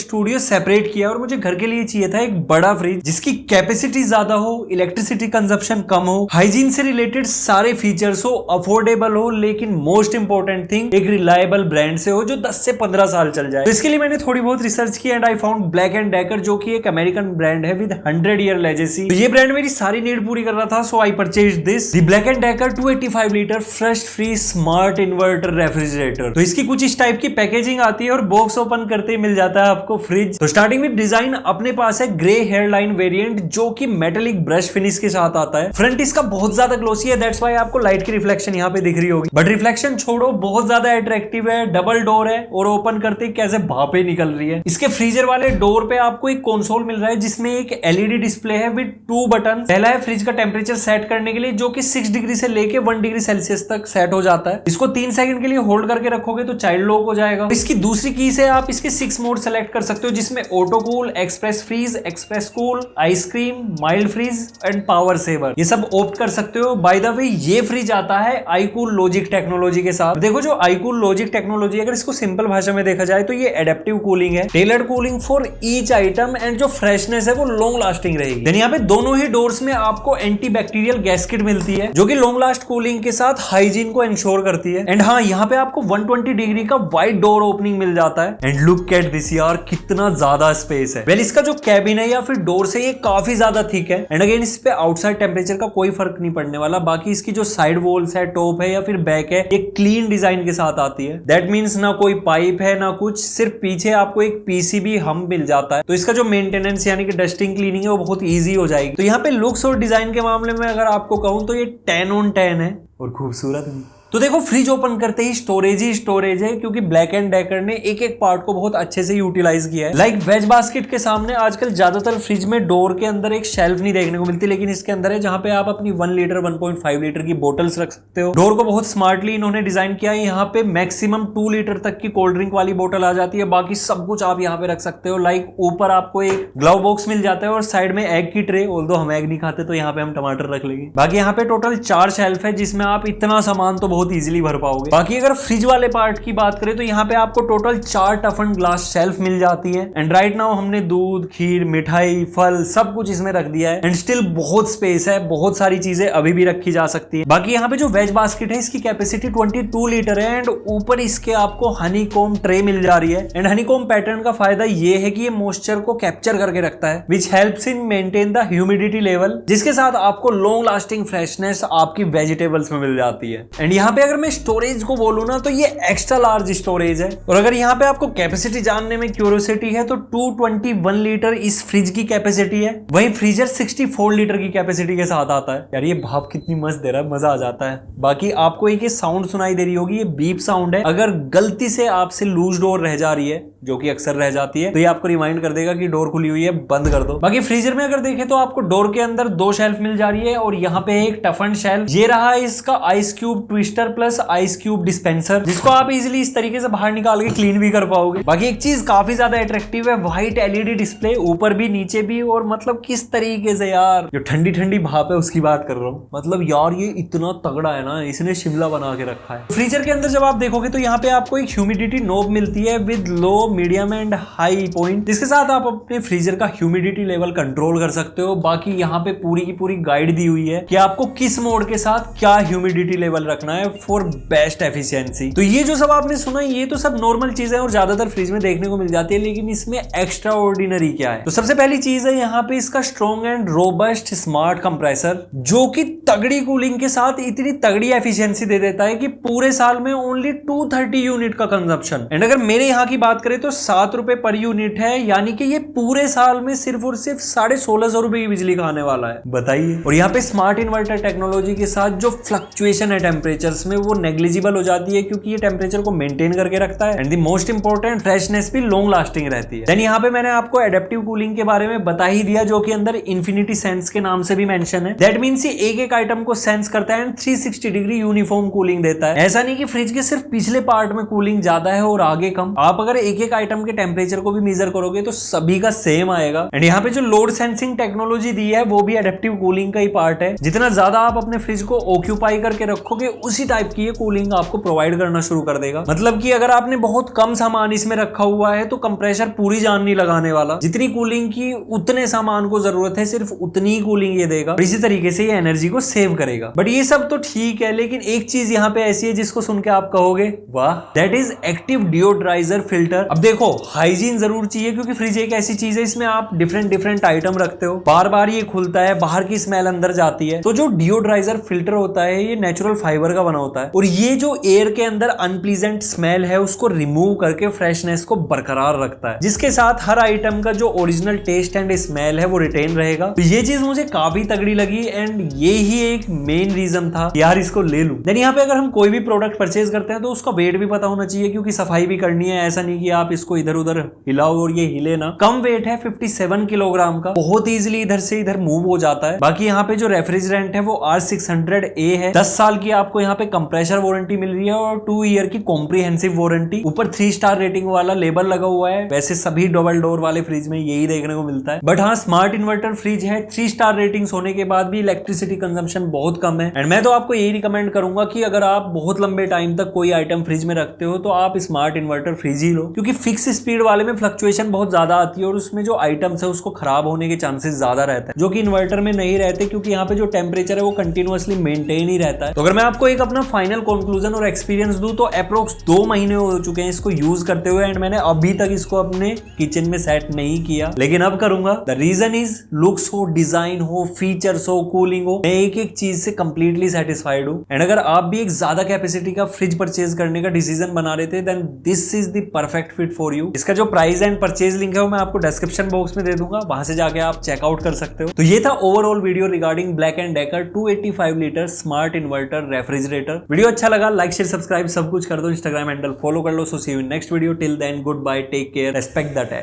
Studio separate किया और मुझे घर के लिए चाहिए था एक बड़ा फ्रिज जिसकी कैपेसिटी ज्यादा हो, इलेक्ट्रिसिटी कंजप्शन कम हो, हाइजीन से रिलेटेड सारे फीचर्स हो, अफोर्डेबल हो, लेकिन मोस्ट इंपॉर्टेंट थिंग एक रिलायबल ब्रांड से हो जो 10 से 15 साल चल जाए। तो इसके लिए मैंने थोड़ी बहुत रिसर्च की and I found black and decker, जो कि एक अमेरिकन ब्रांड है विद 100 ईयर लेजेसी। तो ये ब्रांड मेरी सारी नीड पूरी कर रहा था, so I purchase this the Black and Decker 285 litre frost free smart inverter refrigerator. तो इसकी कुछ इस टाइप की पैकेजिंग आती है और बॉक्स ओपन करते ही मिल जाता है आपको फ्रिज। तो स्टार्टिंग विद डिजाइन अपने पास है ग्रे हेयरलाइन वेरिएंट जो कि मेटेलिक ब्रश फिनिश के साथ आता है। फ्रंट इसका बहुत ज्यादा ग्लोसी है, दैट्स व्हाई आपको लाइट की रिफ्लेक्शन यहाँ पे दिख रही होगी, बट रिफ्लेक्शन छोड़ो बहुत ज्यादा अट्रैक्टिव है। डबल डोर है और ओपन करते ही कैसे भापे निकल रही है। इसके फ्रीजर वाले डोर पे आपको एक कंसोल मिल रहा है जिसमें एक एलईडी डिस्प्ले है विद 2 बटन। पहला है फ्रिज का टेम्परेचर सेट करने के लिए जो कि 6 डिग्री से लेके 1 डिग्री सेल्सियस तक सेट हो जाता है। इसको 3 सेकंड के लिए होल्ड करके रखोगे तो चाइल्ड लॉक हो जाएगा। इसकी दूसरी की से आप इसके 6 मोड सेलेक्ट कर सकते हो जिसमें auto cool, express freeze, express cool, ice cream, mild freeze and power saver, ये सब ऑप्ट कर सकते हो। बाय द वे ये फ्रिज आता है iCool लॉजिक टेक्नोलॉजी के साथ। देखो जो iCool लॉजिक टेक्नोलॉजी, अगर इसको सिंपल भाषा में देखा जाए तो ये एडेप्टिव कूलिंग है, tailored cooling for each item and जो फ्रेशनेस है वो लॉन्ग लास्टिंग रहेगी। देन यहाँ पे दोनों ही डोर्स में आपको एंटी बैक्टीरियल गैस्केट मिलती है जो कि लॉन्ग लास्ट कूलिंग के साथ हाइजीन को इंश्योर करती है। एंड हाँ, यहाँ पे आपको 120 डिग्री का वाइड डोर ओपनिंग मिल जाता है। एंड लुक एट दिस यार, कितना ज्यादा स्पेस है। वेल इसका जो कैबिन है या फिर डोर से ये काफी ज्यादा थिक है एंड अगेन इस पे आउटसाइड टेम्परेचर का कोई फर्क नहीं पड़ने वाला। बाकी इसकी जो साइड वॉल्स है, टॉप है या फिर बैक है, ये क्लीन डिजाइन के साथ आती है। दैट मीन्स ना कोई पाइप है ना कुछ, सिर्फ पीछे आपको एक पीसीबी हम मिल जाता है। तो इसका जो मेंटेनेंस यानी कि डस्टिंग क्लीनिंग है वो बहुत ईजी हो जाएगी। तो यहाँ पे लुक्स और डिजाइन के मामले में अगर आपको कहूँ तो ये 10 on 10 है और खूबसूरत है। तो देखो फ्रिज ओपन करते ही स्टोरेज ही स्टोरेज है क्योंकि ब्लैक एंड डेकर ने एक एक पार्ट को बहुत अच्छे से यूटिलाइज किया है। लाइक वेज बास्केट के सामने आजकल ज्यादातर फ्रिज में डोर के अंदर एक शेल्फ नहीं देखने को मिलती, लेकिन इसके अंदर है जहां पे आप अपनी 1 लीटर 1.5 लीटर की बोटल्स रख सकते हो। डोर को बहुत स्मार्टली इन्होंने डिजाइन किया है। यहाँ पे मैक्सिमम 2 लीटर तक की कोल्ड ड्रिंक वाली बोतल आ जाती है, बाकी सब कुछ आप यहाँ पे रख सकते हो। लाइक ऊपर आपको एक ग्लव बॉक्स मिल जाता है और साइड में एग की ट्रे, ऑल्दो हम एग नहीं खाते तो यहाँ पे हम टमाटर रख लेंगे। बाकी यहाँ पे टोटल 4 शेल्फ है जिसमें आप इतना सामान तो बहुत इजिली भर पाओगे। बाकी अगर फ्रिज वाले पार्ट की बात करें तो यहाँ पे आपको total 4 tough and glass shelf मिल जाती है। एंड राइट नाउ हमने दूध, खीर, मिठाई, फल सब कुछ इसमें रख दिया है एंड स्टिल बहुत स्पेस है, बहुत सारी चीजें अभी भी रखी जा सकती है। बाकी यहाँ पे जो वेज बास्केट है इसकी कैपेसिटी 22 लीटर है एंड ऊपर इसके आपको हनीकॉम ट्रे मिल जा रही है। एंड हनीकॉम पैटर्न का फायदा ये है कि ये मॉइस्चर को कैप्चर करके रखता है which helps in maintain the humidity level, जिसके साथ आपको लॉन्ग लास्टिंग फ्रेशनेस आपकी वेजिटेबल्स में मिल जाती है। एंड यहाँ पे अगर मैं स्टोरेज को बोलूं ना तो ये एक्स्ट्रा लार्ज स्टोरेज है। और अगर यहाँ पे आपको कैपेसिटी जानने में क्यूरियोसिटी है तो 221 लीटर इस फ्रिज की कैपेसिटी है, वहीं फ्रीजर 64 लीटर की कैपेसिटी के साथ आता है। यार ये भाप कितनी मस्त दे रहा है, मजा आ जाता है। बाकी आपको एक ये साउंड सुनाई दे रही होगी, ये बीप साउंड है। अगर गलती से आपसे लूज डोर रह जा रही है, जो कि अक्सर रह जाती है, तो ये आपको रिमाइंड कर देगा कि डोर खुली हुई है, बंद कर दो। बाकी फ्रीजर में अगर देखें तो आपको डोर के अंदर 2 शेल्फ मिल जा रही है और यहाँ पे एक टफन शेल्फ। ये रहा इसका ice cube twister plus ice cube dispenser, जिसको आप इजीली इस तरीके से बाहर निकाल के क्लीन भी कर पाओगे। बाकी एक चीज काफी ज्यादा अट्रैक्टिव है, व्हाइट एलईडी डिस्प्ले ऊपर भी नीचे भी, और मतलब किस तरीके से यार जो ठंडी ठंडी भाप है उसकी बात कर रहा हूँ। मतलब यार ये इतना तगड़ा है ना, इसने शिमला बना के रखा है। फ्रीजर के अंदर जब आप देखोगे तो यहाँ पे आपको एक ह्यूमिडिटी नोब मिलती है with low, medium and high point, जिसके साथ आप अपने फ्रीजर का ह्यूमिडिटी लेवल कंट्रोल कर सकते हो। बाकी यहाँ पे पूरी की पूरी गाइड दी हुई है कि आपको किस मोड के साथ क्या ह्यूमिडिटी लेवल रखना है फॉर बेस्ट एफिशिएंसी। तो ये जो सब आपने सुना ये तो सब नॉर्मल चीजें और ज्यादातर फ्रिज में देखने को मिल जाती है, लेकिन इसमें एक्स्ट्रा ऑर्डिनरी क्या है? तो सबसे पहली चीज है यहाँ पे इसका strong and robust smart compressor, जो कि तगड़ी कूलिंग के साथ इतनी तगड़ी एफिशिएंसी दे देता है कि पूरे साल में ओनली 230 यूनिट का कंजप्शन। एंड अगर मेरे यहाँ की बात करें तो 7 रुपए पर यूनिट है, यानी कि ये पूरे साल में सिर्फ और सिर्फ 1650 रुपए की बिजली खाने वाला है, बताइए। और यहाँ पे स्मार्ट इन्वर्टर टेक्नोलॉजी के साथ जो फ्लक्चुएशन है टेम्परेचर्स में वो नेग्लिजिबल हो जाती है, क्योंकि ये टेम्परेचर को मेंटेन करके रखता है। And the most important, freshness भी लॉन्ग लास्टिंग रहती है। देन यहाँ पे मैंने आपको एडेप्टिव कूलिंग के बारे में बता ही दिया, जो कि अंदर इन्फिनिटी सेंस के नाम से भी मेंशन है। दैट मींस ये एक एक आइटम को सेंस करता है एंड 360 डिग्री यूनिफॉर्म कूलिंग देता है। ऐसा नहीं कि फ्रिज के सिर्फ पिछले पार्ट में कूलिंग ज्यादा है और आगे कम। आप अगर एक एक आइटम के टेम्परेचर को भी मेजर करोगे तो सभी का सेम आएगा। एंड यहाँ पे जो लोड सेंसिंग टेक्नोलॉजी दी है वो भी एडेप्टिव कूलिंग का ही पार्ट है। जितना ज्यादा आप अपने फ्रिज को ऑक्यूपाई करके रखोगे उस उसी टाइप की ये कूलिंग आपको प्रोवाइड करना शुरू कर देगा। मतलब कि अगर आपने बहुत कम सामान इसमें रखा हुआ है तो कंप्रेसर पूरी जान नहीं लगाने वाला, जितनी कूलिंग की उतने सामान को जरूरत है सिर्फ उतनी ही कूलिंग ये देगा। इसी तरीके से ये एनर्जी को सेव करेगा। बट ये सब तो ठीक है, लेकिन एक चीज यहाँ पे ऐसी है जिसको सुन के आप कहोगे वाह, दैट इज एक्टिव डिओड्राइजर फिल्टर। अब देखो, हाइजीन जरूर चाहिए क्योंकि फ्रिज एक ऐसी चीज है इसमें आप डिफरेंट आइटम रखते हो, बार बार ये खुलता है, बाहर की स्मेल अंदर जाती है। तो जो डिओड्राइजर फिल्टर होता है ये नेचुरल फाइबर का बना होता है और ये जो एयर के अंदर अनप्लीजेंट स्मेल है उसको रिमूव करके फ्रेशनेस को बरकरार रखता है, जिसके साथ हर आइटम का जो ओरिजिनल टेस्ट एंड स्मेल है वो रिटेन रहेगा। तो ये चीज मुझे काफी तगड़ी लगी एंड ये ही एक मेन रीजन था यार इसको ले लूं। देन यहाँ पे अगर हम कोई भी प्रोडक्ट परचेज करते हैं तो उसका वेट भी पता होना चाहिए क्योंकि सफाई भी करनी है। ऐसा नहीं कि आप इसको इधर उधर हिलाओ और ये हिले ना। कम वेट है 57 किलोग्राम का, बहुत इजीली इधर से इधर मूव हो जाता है। बाकी यहाँ पे जो रेफ्रिजरेंट है वो R600A है। 10 साल की आपको यहाँ पे कंप्रेसर वारंटी मिल रही है और 2 ईयर की कॉम्प्रिहेंसिव वारंटी। ऊपर 3 स्टार रेटिंग वाला लेबल लगा हुआ है। वैसे सभी डबल डोर वाले फ्रिज में यही देखने को मिलता है। बट हाँ, स्मार्ट इन्वर्टर फ्रिज है, 3 स्टार रेटिंग्स होने के बाद भी इलेक्ट्रिसिटी कंजम्पशन बहुत कम है। एंड मैं तो आपको यही रिकमेंड करूंगा कि अगर आप बहुत लंबे टाइम तक कोई आइटम फ्रिज में रखते हो तो आप स्मार्ट इन्वर्टर फ्रिज ही लो, क्योंकि फिक्स स्पीड वाले में फ्लक्चुएशन बहुत ज्यादा आती है और उसमें जो आइटम्स है उसको खराब होने के चांसेस ज्यादा रहते हैं, जो कि इन्वर्टर में नहीं रहते क्योंकि यहाँ पे जो टेम्परेचर है वो कंटिन्यूअसली मेंटेन ही रहता है। तो अगर मैं आपको एक अपना फाइनल कंक्लूजन और एक्सपीरियंस दूं तो अप्रोक्स 2 महीने हो चुके हैं इसको यूज करते हुए एंड मैंने अभी तक इसको अपने किचन में सेट नहीं किया, लेकिन अब करूंगा। द रीजन इज लुक्स हो, डिजाइन हो, फीचर्स हो, कूलिंग हो, मैं एक एक चीज से कंप्लीटली सेटिस्फाइड हूं। एंड अगर आप भी एक ज्यादा कैपेसिटी का फ्रिज परचेज करने का डिसीजन बना रहे थे then this is the perfect fit for you. इसका जो प्राइस एंड परचेज लिंक है वो मैं आपको डिस्क्रिप्शन बॉक्स में दे दूंगा, वहां से जाके आप चेकआउट कर सकते हो। तो ये था overall video regarding black and Decker 285 litre smart inverter refrigerator. Video अच्छा लगा लाइक शेयर सब्सक्राइब सब कुछ कर दो, इंस्टाग्राम हैंडल फॉलो कर लो। So see you in next video, till then good bye, take care, respect the time.